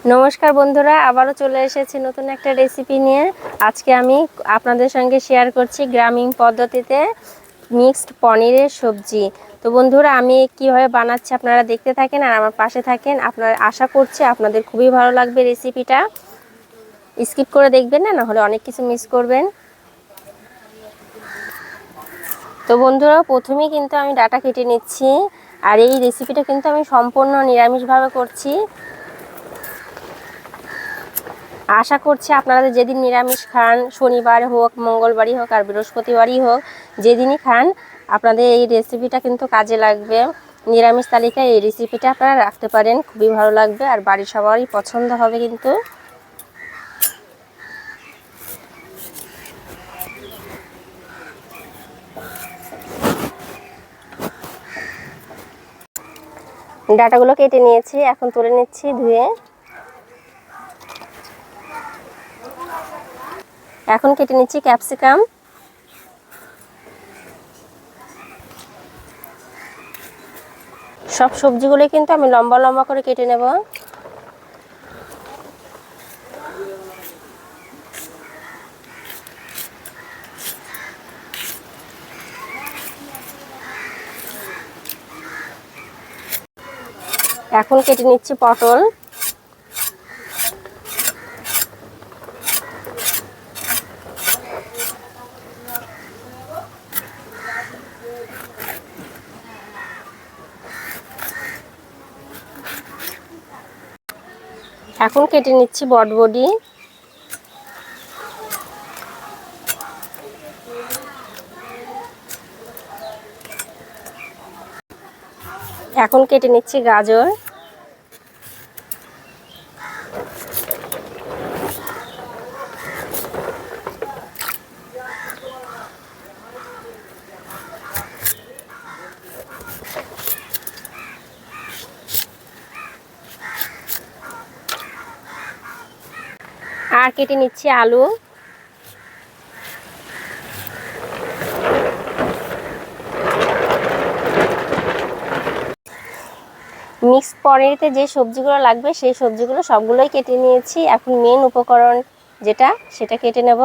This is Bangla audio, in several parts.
নমস্কার বন্ধুরা, আবারও চলে এসেছি নতুন একটা রেসিপি নিয়ে। আজকে আমি আপনাদের সঙ্গে শেয়ার করছি গ্রামীণ পদ্ধতিতে মিক্সড পনিরের সবজি। তো বন্ধুরা, আমি কিভাবে বানাচ্ছি আপনারা দেখতে থাকেন আর আমার পাশে থাকেন। আপনারা আশা করছি আপনাদের খুবই ভালো লাগবে রেসিপিটা। স্কিপ করে দেখবেন না, হলে অনেক কিছু মিস করবেন। তো বন্ধুরা, প্রথমেই কিন্তু আমি ডাটা কেটে নিচ্ছি। আর এই রেসিপিটা কিন্তু আমি সম্পূর্ণ নিরামিষভাবে করছি। আশা করছি আপনারা যেদিন নিরামিষ খান, শনিবার হোক, মঙ্গলবারই হোক আর বৃহস্পতিবারই হোক, যেদিনই খান আপনাদের এই রেসিপিটা কিন্তু কাজে লাগবে। নিরামিষ তালিকায় এই রেসিপিটা আপনারা রাখতে পারেন, খুবই ভালো লাগবে আর বাড়ির সবারই পছন্দ হবে। কিন্তু ডাটাগুলো কেটে নিয়েছি, এখন তুলে নিচ্ছি ধুয়ে। এখন কেটে নিচ্ছি ক্যাপসিকাম। সব সবজিগুলো কিন্তু আমি লম্বা লম্বা করে কেটে নেব। এখন কেটে নিচ্ছি পটল। এখন কেটে নিচ্ছি বটবডি। এখন কেটে নিচ্ছি গাজর। আর কেটে নিচ্ছি আলু। মিক্সড পনিরতে যে সবজিগুলো লাগবে সেই সবজিগুলো সবগুলোই কেটে নিয়েছি। এখন মেন উপকরণ যেটা, সেটা কেটে নেব,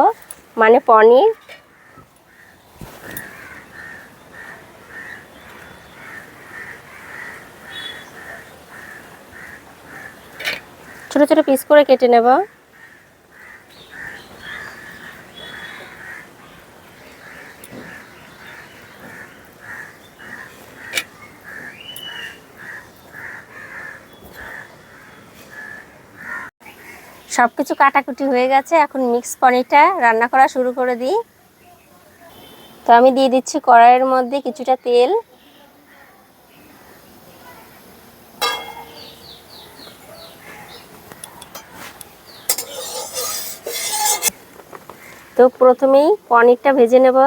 মানে পনির। ছোট ছোট পিস করে কেটে নেব। সব কিছু কাটাকুটি হয়ে গেছে, এখন মিক্স পনিরটা রান্না করা শুরু করে দিই। তো আমি দিয়ে দিচ্ছি কড়াইয়ের মধ্যে কিছুটা তেল। তো প্রথমেই পনিরটা ভেজে নেব।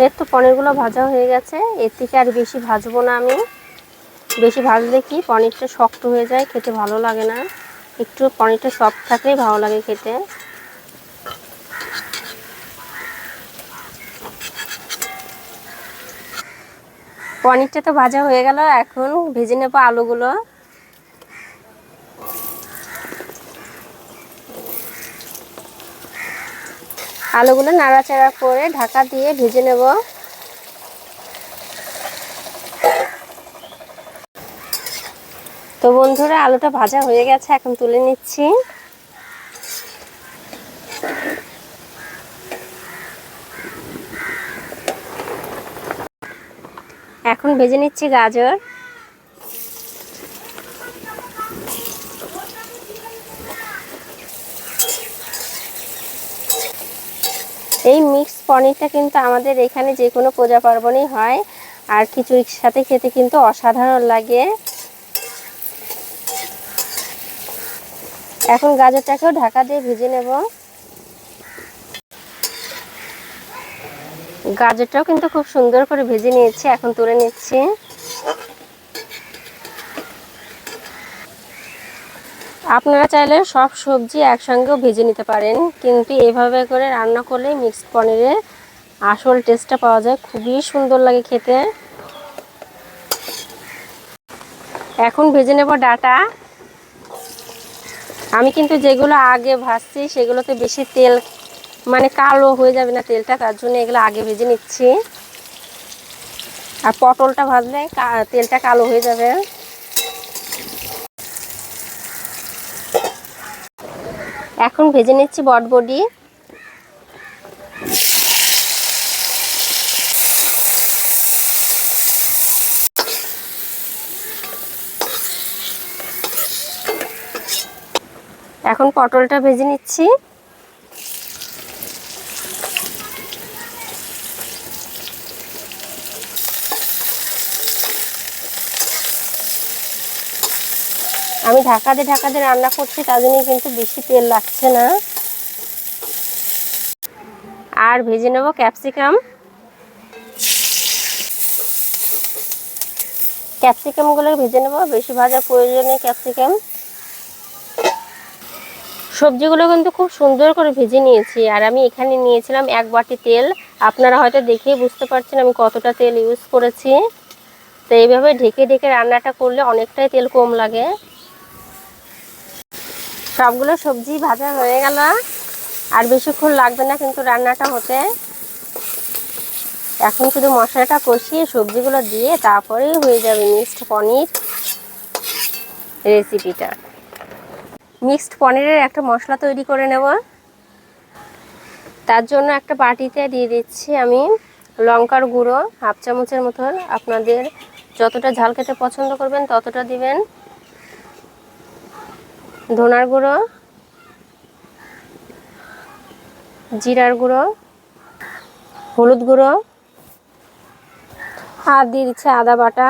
এর তো পনিরগুলো ভাজা হয়ে গেছে, এর থেকে আর বেশি ভাজবো না আমি। বেশি ভাজলে কি পনিরটা শক্ত হয়ে যায়, খেতে ভালো লাগে না। একটু পনিরটা সফট থাকলেই ভালো লাগে খেতে। পনিরটা তো ভাজা হয়ে গেল, এখন ভেজে নেব আলুগুলো। আলুগুলো নাড়াচাড়া করে ঢাকা দিয়ে ভেজে নেব। তো বন্ধুরা, আলুটা ভাজা হয়ে গেছে, এখন তুলে নিচ্ছি। এখন ভেজে নিচ্ছি গাজর। এই মিক্সড পনিরটা কিন্তু আমাদের এখানে যে কোনো পূজা পার্বণেই হয়, আর খিচুড়ির সাথে খেতে কিন্তু অসাধারণ লাগে। এখন গাজরটাকেও ঢাকা দিয়ে ভেজে নেব। গাজরটাও কিন্তু খুব সুন্দর করে ভেজে নিয়েছি, এখন তুলে নিচ্ছি। আপনারা চাইলে সব সবজি একসঙ্গেও ভেজে নিতে পারেন, কিন্তু এভাবে করে রান্না করলে মিক্সড পনিরের আসল টেস্টটা পাওয়া যায়, খুবই সুন্দর লাগে খেতে। এখন ভেজে নেব ডাটা। আমি কিন্তু যেগুলো আগে ভাজছি সেগুলোতে বেশি তেল মানে কালো হয়ে যাবে না তেলটা, তার জন্য এগুলো আগে ভেজে নিচ্ছি। আর পটলটা ভাজলে তেলটা কালো হয়ে যাবে। এখন ভেজে নিচ্ছি বটবডি। এখন পটলটা ভেজে নিচ্ছি। আমি ঢাকা দিয়ে রান্না করছি, তার জন্য কিন্তু বেশি তেল লাগছে না। আর ভেজে নেব ক্যাপসিকাম। ক্যাপসিকামগুলো ভেজে নেব, বেশি ভাজার প্রয়োজন নেই ক্যাপসিকাম। সবজিগুলো কিন্তু খুব সুন্দর করে ভেজে নিয়েছি। আর আমি এখানে নিয়েছিলাম 1 বাটি তেল। আপনারা হয়তো দেখেই বুঝতে পারছেন আমি কতটা তেল ইউজ করেছি। তো এইভাবে ঢেকে ঢেকে রান্নাটা করলে অনেকটাই তেল কম লাগে। সবগুলো সবজি ভাজা হয়ে গেল, আর বেশিক্ষণ লাগবে না কিন্তু রান্নাটা হতে। এখন শুধু মশলাটা কষিয়ে সবজিগুলো দিয়ে তারপরেই হয়ে যাবে মিক্সড পনির রেসিপিটা। মিক্সড পনিরের একটা মশলা তৈরি করে নেব। তার জন্য একটা বাটিতে দিয়ে দিচ্ছি আমি লঙ্কার গুঁড়ো 1/2 চামচের মতন। আপনাদের যতটা ঝাল খেতে পছন্দ করবেন ততটা দিবেন। ধনার গুঁড়ো, জিরার গুঁড়ো, হলুদ গুঁড়ো, আর দিয়ে দিচ্ছে আদা বাটা।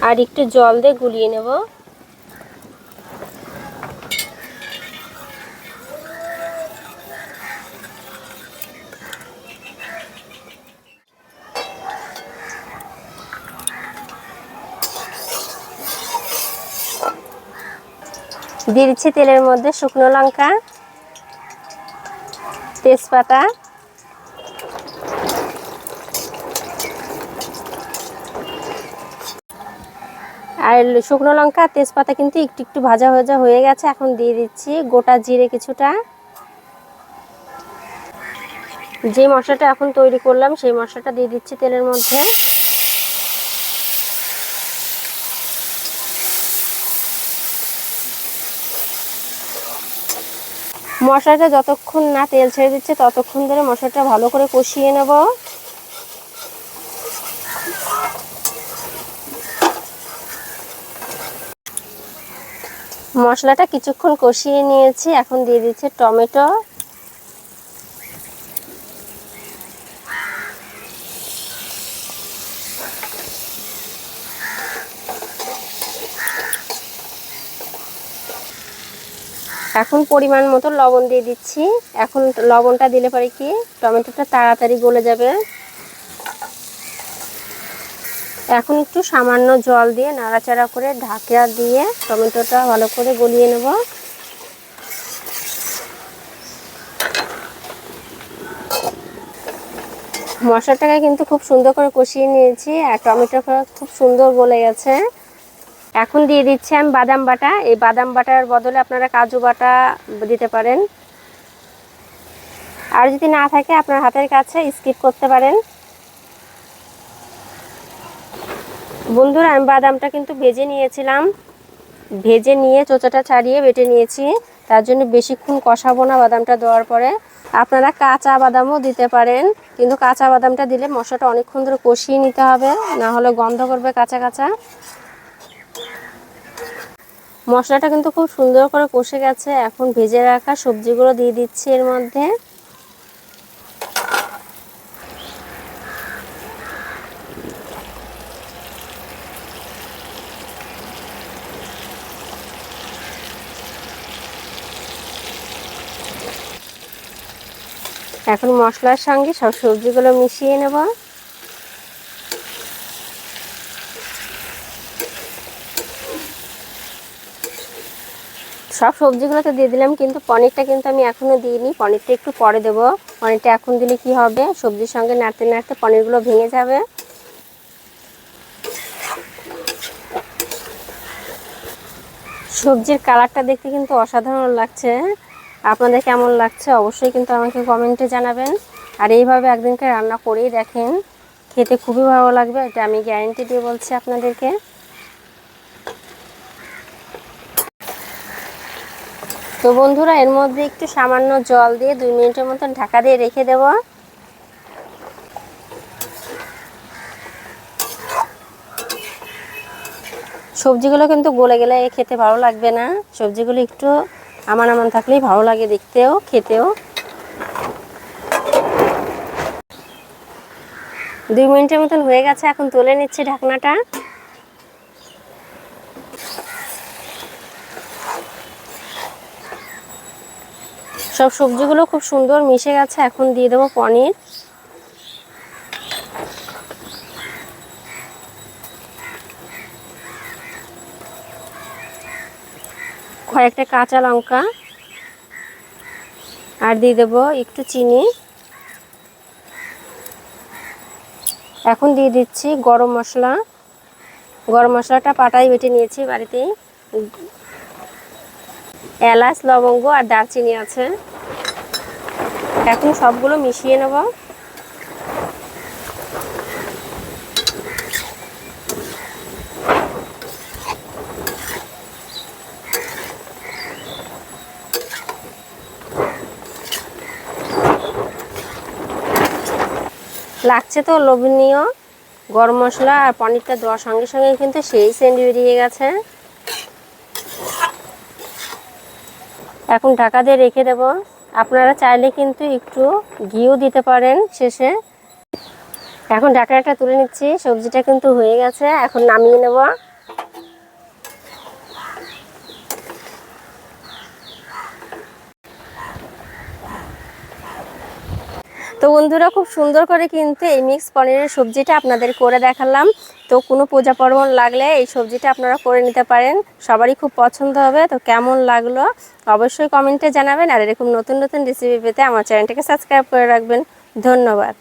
আর একটু জল দিয়ে গুলিয়ে নেব। দিয়ে দিচ্ছি তেলের মধ্যে শুকনো লঙ্কা, তেজপাতা, আর শুকনো লঙ্কা তেজপাতা কিন্তু একটু একটু ভাজা ভাজা হয়ে গেছে। এখন দিয়ে দিচ্ছি গোটা জিরে কিছুটা। যে মশলাটা এখন তৈরি করলাম সেই মশলাটা দিয়ে দিচ্ছি তেলের মধ্যে। মশলাটা যতক্ষণ না তেল ছেড়ে দিচ্ছে ততক্ষণ ধরে মশলাটা ভালো করে কষিয়ে নেব। মশলাটা কিছুক্ষণ কষিয়ে নিয়েছি, এখন দিয়ে দিচ্ছি টমেটো। এখন পরিমাণ মতো লবণ দিয়ে দিচ্ছি। এখন লবণটা দিলে পরে কি টমেটোটা তাড়াতাড়ি গলে যাবে। এখন একটু সামান্য জল দিয়ে নাড়াচাড়া করে ঢাকা দিয়ে টমেটোটা ভালো করে গলিয়ে নেব। মশলাটাকে কিন্তু খুব সুন্দর করে কষিয়ে নিয়েছি, আর টমেটোটা খুব সুন্দর গলে গেছে। এখন দিয়ে দিচ্ছি আমি বাদাম বাটা। এই বাদাম বাটার বদলে আপনারা কাজু বাটা দিতে পারেন, আর যদি না থাকে আপনার হাতের কাছে স্কিপ করতে পারেন। বন্ধুরা আমি বাদামটা কিন্তু ভেজে নিয়েছিলাম, ভেজে নিয়ে চোচাটা ছাড়িয়ে বেটে নিয়েছি। তার জন্য বেশিক্ষণ কষাবো না বাদামটা দেওয়ার পরে। আপনারা কাঁচা বাদামও দিতে পারেন, কিন্তু কাঁচা বাদামটা দিলে মশলাটা অনেকক্ষণ ধরে কষিয়ে নিতে হবে, না হলে গন্ধ করবে কাঁচা কাঁচা। মশলাটা কিন্তু খুব সুন্দর করে কষে গেছে। এখন ভেজে রাখা সবজিগুলো দিয়ে দিচ্ছি এর মধ্যে। এখন মশলার সঙ্গে সব সবজিগুলো মিশিয়ে নেব। সব সবজিগুলো তো দিয়ে দিলাম, কিন্তু পনিরটা কিন্তু আমি এখনও দিইনি। পনিরটা একটু পরে দেবো। পনিরটা এখন দিলে কি হবে, সবজির সঙ্গে নাড়তে নাড়তে পনিরগুলো ভেঙে যাবে। সবজির কালারটা দেখতে কিন্তু অসাধারণ লাগছে। আপনাদের কেমন লাগছে অবশ্যই কিন্তু আমাকে কমেন্টে জানাবেন। আর এইভাবে একদিনকে রান্না করেই দেখেন, খেতে খুবই ভালো লাগবে, এটা আমি গ্যারেন্টি দিয়ে বলছি আপনাদেরকে। তো বন্ধুরা, এর মধ্যে একটু সামান্য জল দিয়ে 2 মিনিটের মতন ঢাকা দিয়ে রেখে দেব। সবজিগুলো কিন্তু গলে গেলে খেতে ভালো লাগবে না, সবজিগুলো একটু আমান আমান থাকলেই ভালো লাগে দেখতেও খেতেও। 2 মিনিটের মতন হয়ে গেছে, এখন তুলে নিচ্ছি ঢাকনাটা। সব সবজিগুলো খুব সুন্দর মিশে গেছে, এখন দিয়ে দেবো পনির। কয়েকটা কাঁচা লঙ্কা আর দিয়ে দেবো একটু চিনি। এখন দিয়ে দিচ্ছি গরম মশলা। গরম মশলাটা পাটায় বেটে নিয়েছি বাড়িতেই। এলাচ, লবঙ্গ আর দারচিনি আছে। এখন সবগুলো মিশিয়ে নেব। লাগছে তো লোভনীয়। গরম মশলা আর পনিরটা দেওয়ার সঙ্গে সঙ্গে কিন্তু সেই সেন্ট বেরিয়ে গেছে। এখন ঢাকা দিয়ে রেখে দেব। আপনারা চাইলে কিন্তু একটু ঘিও দিতে পারেন শেষে। এখন ঢাকাটা তুলে নিচ্ছি, সবজিটা কিন্তু হয়ে গেছে, এখন নামিয়ে নেব। তো বন্ধুরা, খুব সুন্দর করে কিন্তু এই মিক্স পনিরের সবজিটা আপনাদের করে দেখালাম। তো কোনো পূজা পার্বণ লাগলে এই সবজিটা আপনারা করে নিতে পারেন, সবারই খুব পছন্দ হবে। তো কেমন লাগলো অবশ্যই কমেন্টে জানাবেন। আর এরকম নতুন নতুন রেসিপি পেতে আমার চ্যানেলটাকে সাবস্ক্রাইব করে রাখবেন। ধন্যবাদ।